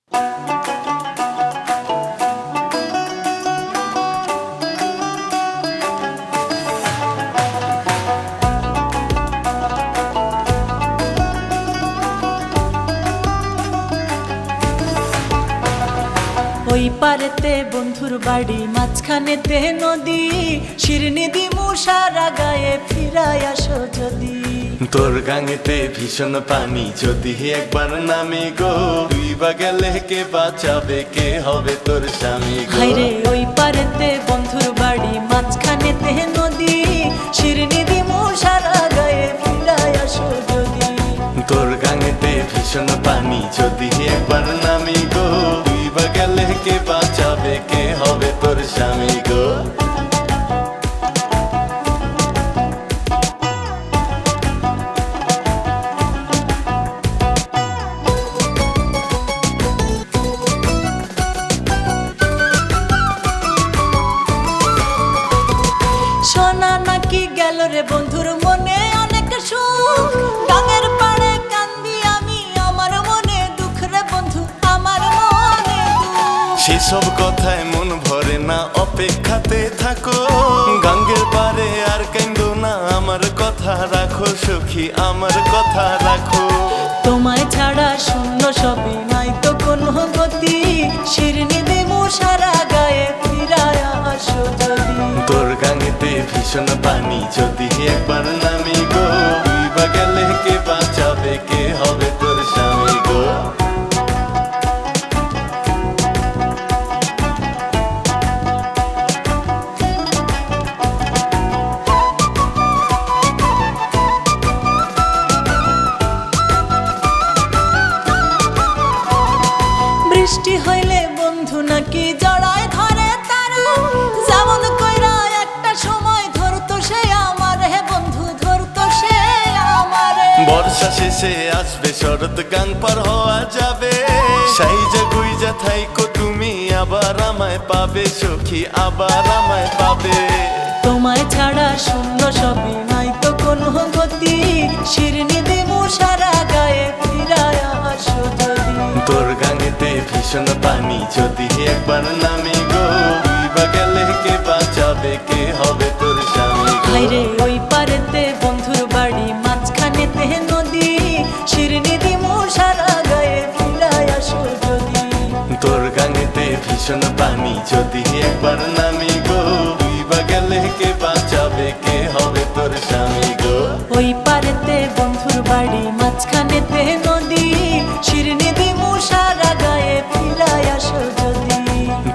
ওই পারেতে বন্ধুর বাড়ি, মাঝখানেতে নদী, শিরনি দিমু সারা গায়ে, ফিরাই আসো যদি। তোর গাঙেতে ভীষণ পানি, যদি একবার নামি গো, তুই বা গেলে কে বাঁচাবে, কে হবে তোর স্বামী গো? হায়রে ওই পারেতে বন্ধুর বাড়ি, মাঝখানেতে নদী, শিরনি দিমু সারা গায়ে, ফিরাই আসো যদি। তোর গাঙেতে ভীষণ পানি, যদি একবার নামি গো, তুই বা গেলে কে বাঁচাবে, কে হবে তোর স্বামী গো? শোনা নাকি গেল রে বন্ধুর মনে অনেক সুখ, গাঙের পাড়ে কান্দি আমি, আমার মনে দুঃখ রে বন্ধু, আমার মনে দুঃখ। সেসব কথায় মন ভরে না, অপেক্ষাতে থাকো, গাঙ্গের পারে আর কান্দো না, আমার কথা রাখো সখী, আমার কথা রাখো। তোমায় ছাড়া শূন্য সবই, নাই তো কোনো গতি, শিরনি দিমু সারা গায়ে, ফিরায় আসো যদি। তোর গাঙেতে ভীষণ পানি, যদি একবার নামি গো, তুই বা গেলে কে বাঁচাবে, কে হবে তোর স্বামী গো? বৃষ্টি হইলে বন্ধু নাকি জড়ায় ধরে তারা, যেমন কইরা একটা সময় ধরতো সে আমার, হে বন্ধু ধরতো সে আমারে। বর্ষা শেষে আসবে শরৎ, গান পার হওয়া যাবে, সাইজা গুইজা থাইকো তুমি, আবার আমায় পাবে সখী, আবার আমায় পাবে। তোমায় ছাড়া শূন্য সবই, নাই তো কোনো গতি, শিরনি দিমু সারা গায়ে, ফিরায় আসো যদি। তোর গাঙেতে ভীষণ পানি, যদি একবার নামি গো, তুই বা গেলে কে বাঁচাবে, কে হবে তোর স্বামী গো? হায়রে ওই পারেতে বন্ধুর বাড়ি, মাঝখানেতে নদী, শিরনি দিমু সারা গায়ে, ফিরায় আসো যদি। তোর গাঙেতে ভীষণ পানি, যদি একবার নামি গো, তুই বা গেলে কে বাঁচাবে, কে হবে তোর স্বামী গো? ওই পারেতে বন্ধুর বাড়ি, মাঝখানেতে নদী, শিরনি দিমু সারা গায়ে, ফিরায় আসো যদি।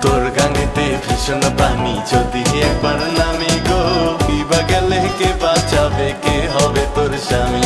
তোর গাঙেতে ভীষণ পানি, যদি একবার নামি গো, তুই বা গেলে কে বাঁচাবে, কে হবে তোর স্বামী